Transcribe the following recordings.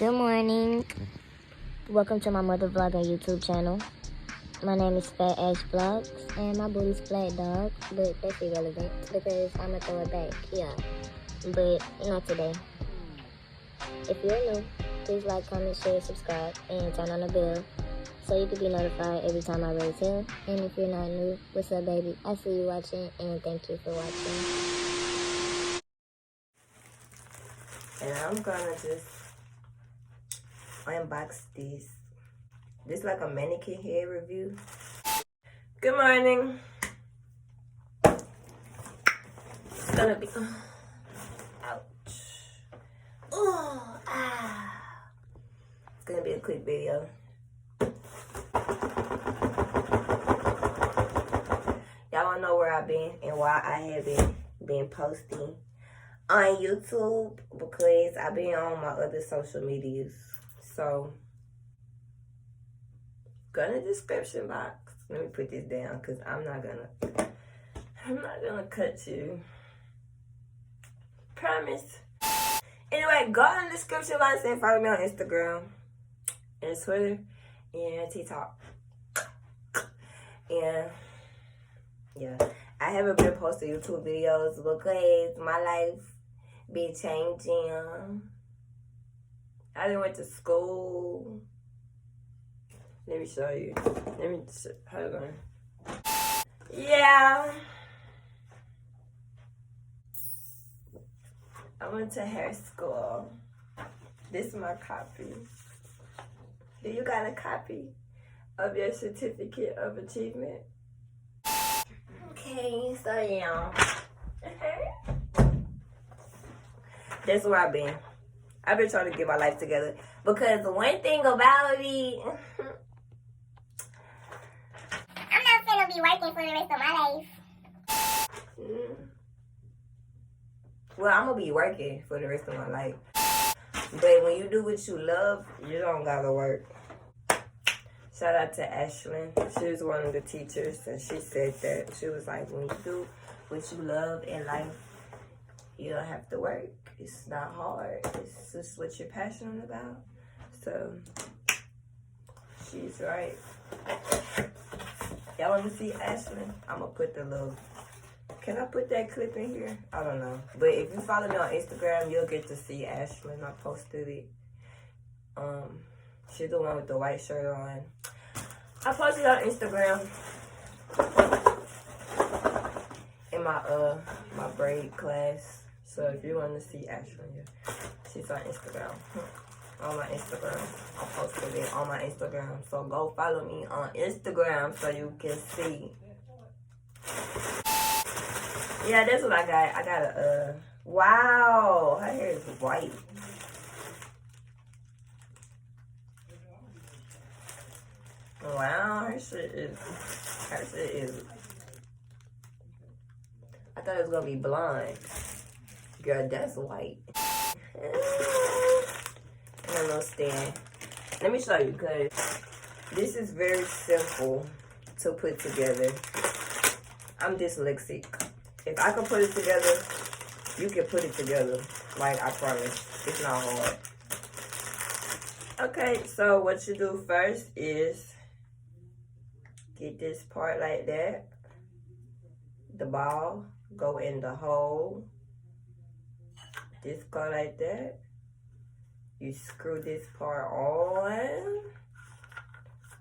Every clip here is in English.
Good morning. Welcome to my mother vlogging YouTube channel. My name is Fat Ash Vlogs and my booty's flat dog, but that's irrelevant because I'm gonna throw it back, yeah. But not today. If you're new, please like, comment, share, subscribe, and turn on the bell so you can be notified every time I raise hell. And if you're not new, what's up, baby? I see you watching and thank you for watching. And I'm gonna just unbox this. This is like a Mannequin Head review. Good morning. It's gonna be ouch. Oh, It's gonna be a quick video. Y'all wanna know where I've been and why I haven't been posting on YouTube? Because I've been on my other social medias. So go in the description box. Let me put this down because I'm not gonna cut you. Promise. Anyway, go in the description box and follow me on Instagram and Twitter and TikTok. And yeah, I haven't been posting YouTube videos because my life been changing. I done went to school. Let me show you. Hold on. Yeah. I went to hair school. This is my copy. Do you got a copy of your certificate of achievement? Okay, so yeah. That's where I've been. I've been trying to get my life together. Because one thing about me, I'm not gonna be working for the rest of my life. Well, I'm gonna be working for the rest of my life. But when you do what you love, you don't gotta work. Shout out to Ashlyn. She was one of the teachers, and she said that. She was like, when you do what you love in life, you don't have to work. It's not hard. It's just what you're passionate about. So, she's right. Y'all want to see Ashlyn? I'm going to put the little... Can I put that clip in here? I don't know. But if you follow me on Instagram, you'll get to see Ashlyn. I posted it. She's the one with the white shirt on. I posted on Instagram in my braid class. So if you want to see Ashlyn, she's on Instagram. On my Instagram. I posted it on my Instagram. So go follow me on Instagram so you can see. Yeah, that's what I got. I got a, wow, her hair is white. Wow, her shit is, I thought it was gonna be blonde. Girl, that's white. And a little stand. Let me show you, because this is very simple to put together. I'm dyslexic. If I can put it together, you can put it together. Like, I promise. It's not hard. Okay, so what you do first is get this part like that. The ball go in the hole. This go like that. You screw this part on.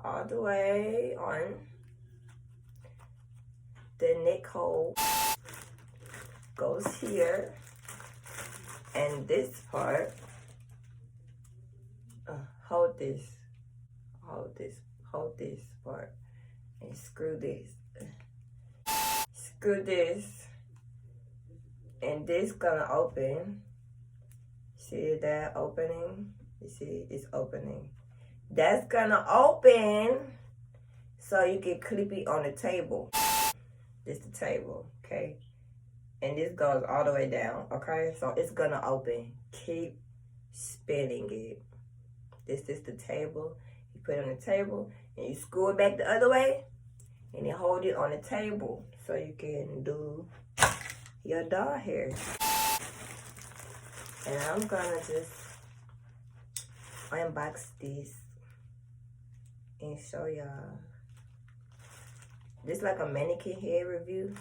All the way on. The neck hole goes here. And this part, hold this part. And screw this. Screw this. And this gonna open. See that opening? You see it's opening. That's gonna open so you can clip it on the table. This the table, okay? And this goes all the way down, okay? So it's gonna open. Keep spinning it. This is the table. You put it on the table and you screw it back the other way and then hold it on the table so you can do your doll hair. And I'm gonna just unbox this and show y'all. This like a mannequin head review.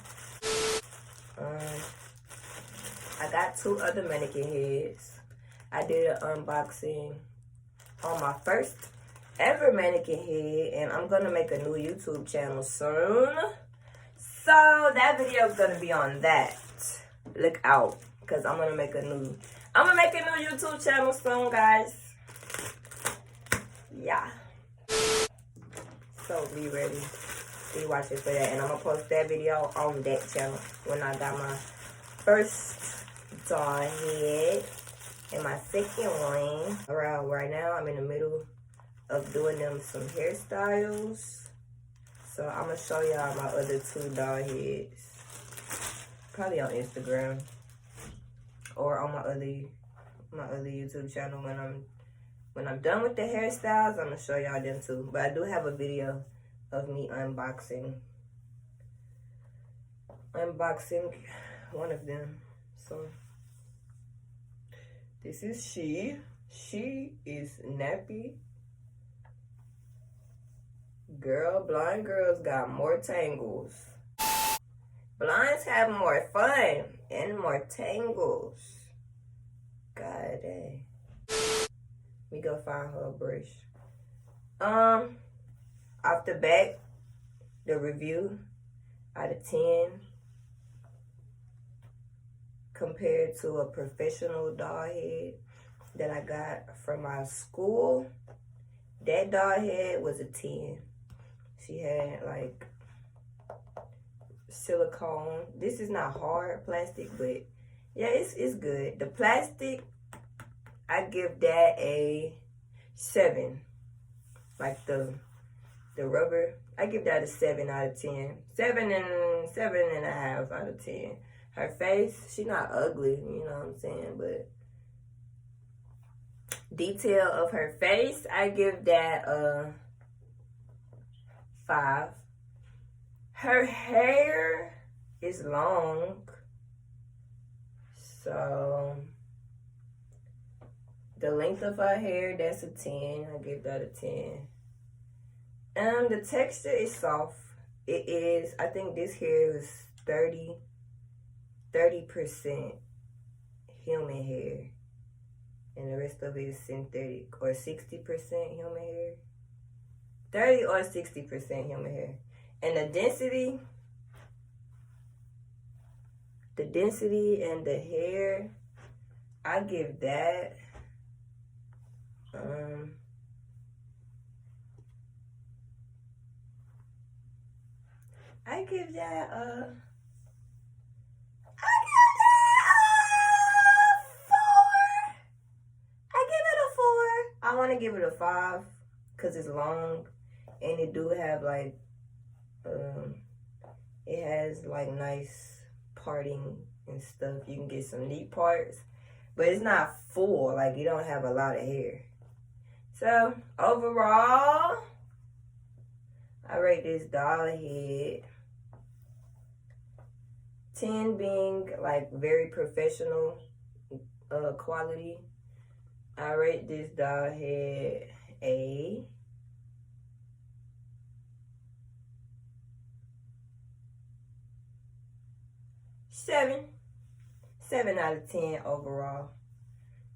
I got 2 other mannequin heads. I did an unboxing on my first ever mannequin head, and I'm gonna make a new YouTube channel soon. So that video is gonna be on that. Look out, cause I'm gonna make a new YouTube channel soon, guys. Yeah. So be ready. Be watching for that, and I'm gonna post that video on that channel when I got my first doll head and my second one. Around right now, I'm in the middle of doing them some hairstyles. So I'm gonna show y'all my other 2 doll heads, probably on Instagram or on my other YouTube channel when I'm done with the hairstyles. I'm gonna show y'all them too. But I do have a video of me unboxing one of them. So this is she. She is nappy. Girl, blind girls got more tangles. Blinds have more fun and more tangles. God dang. Let me go find her a brush. Off the back, the review out of 10 compared to a professional doll head that I got from my school. That doll head was a 10. She had like silicone. This is not hard plastic, but yeah, it's good. The plastic, I give that a 7. Like the rubber, I give that a 7 out of 10. 7.5 out of 10. Her face, she not ugly, you know what I'm saying, but detail of her face, I give that a 5. Her hair is long, so the length of her hair, that's a 10. I give that a 10. The texture is soft. It is, I think this hair is 30% human hair, and the rest of it is synthetic, or 60% human hair. 30 or 60% human hair. And the density and the hair, I give that I give that a 4. I give it a 4. I want to give it a 5 because it's long, and it do have like it has like nice parting and stuff. You can get some neat parts, but it's not full. Like, you don't have a lot of hair. So overall, I rate this doll head 10 being like very professional quality. I rate this doll head a 7. 7 out of 10 overall.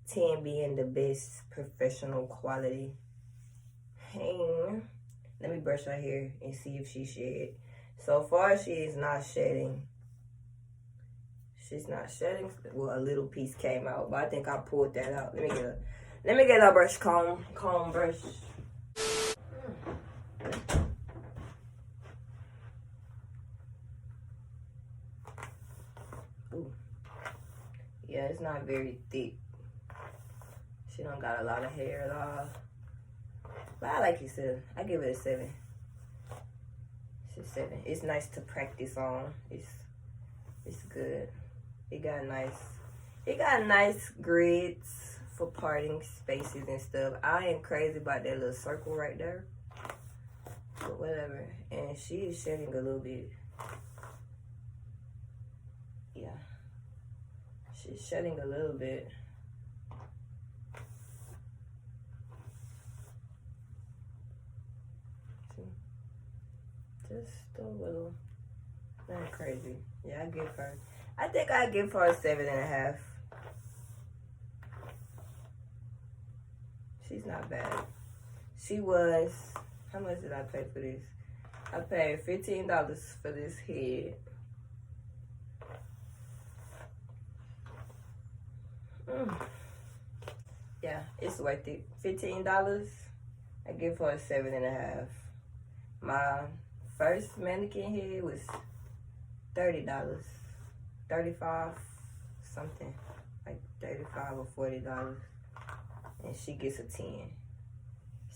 10 being the best professional quality. Hey, let me brush her hair and see if she shed. So far, she is not shedding. She's not shedding. Well, a little piece came out, but I think I pulled that out. Let me get a brush comb brush. Ooh. Yeah, it's not very thick. She don't got a lot of hair at all. But I like it still. I give it a 7. It's a 7. It's nice to practice on. It's good. It got nice grids for parting spaces and stuff. I ain't crazy about that little circle right there. But whatever. And she is shedding a little bit. Yeah. She's shedding a little bit. Just a little. Not crazy. Yeah, I think I give her a 7.5. She's not bad. She was, how much did I pay for this? I paid $15 for this head. Yeah, it's worth it. $15. I give her a 7.5. My first mannequin head was $30. 35 something. Like $35 or $40. And she gets a 10.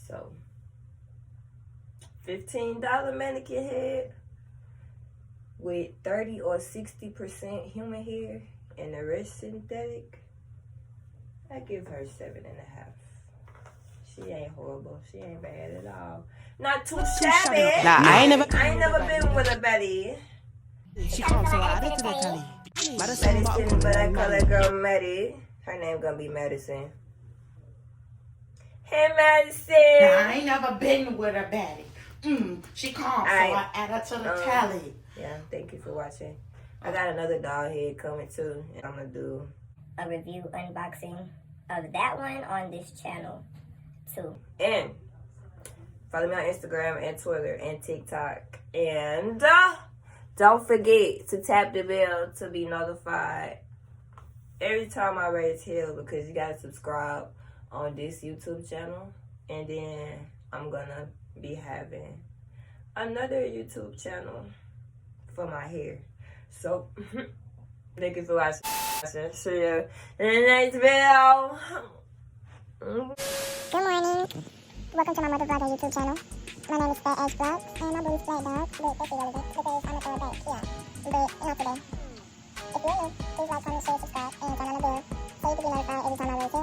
So $15 mannequin head with 30 or 60% human hair and the rest synthetic. I give her 7.5. She ain't horrible. She ain't bad at all. Not too shabby. Nah, I ain't never been with a baddie. She comes so out of the Cali. Madison, but I call that girl Maddie. Her name gonna be Madison. Hey, Madison. Nah, I ain't never been with a baddie. She comes, so I add her to the tally. Yeah, thank you for watching. I got another doll head coming too, and I'm gonna do a review unboxing of that one on this channel too. And follow me on Instagram and Twitter and TikTok. And don't forget to tap the bell to be notified every time I raise hell, because you gotta subscribe on this YouTube channel. And then I'm gonna be having another YouTube channel for my hair. So thank you for watching. See you in the next video. Good morning. Welcome to my mother vlogger YouTube channel. My name is Fat Ash Vlogs, and my booty's Black Dog, but that's irrelevant because I'm a throw it back, yeah. But, today, if you're new, please like, comment, share, subscribe, and turn on the bell so you can be notified every time I raise hell.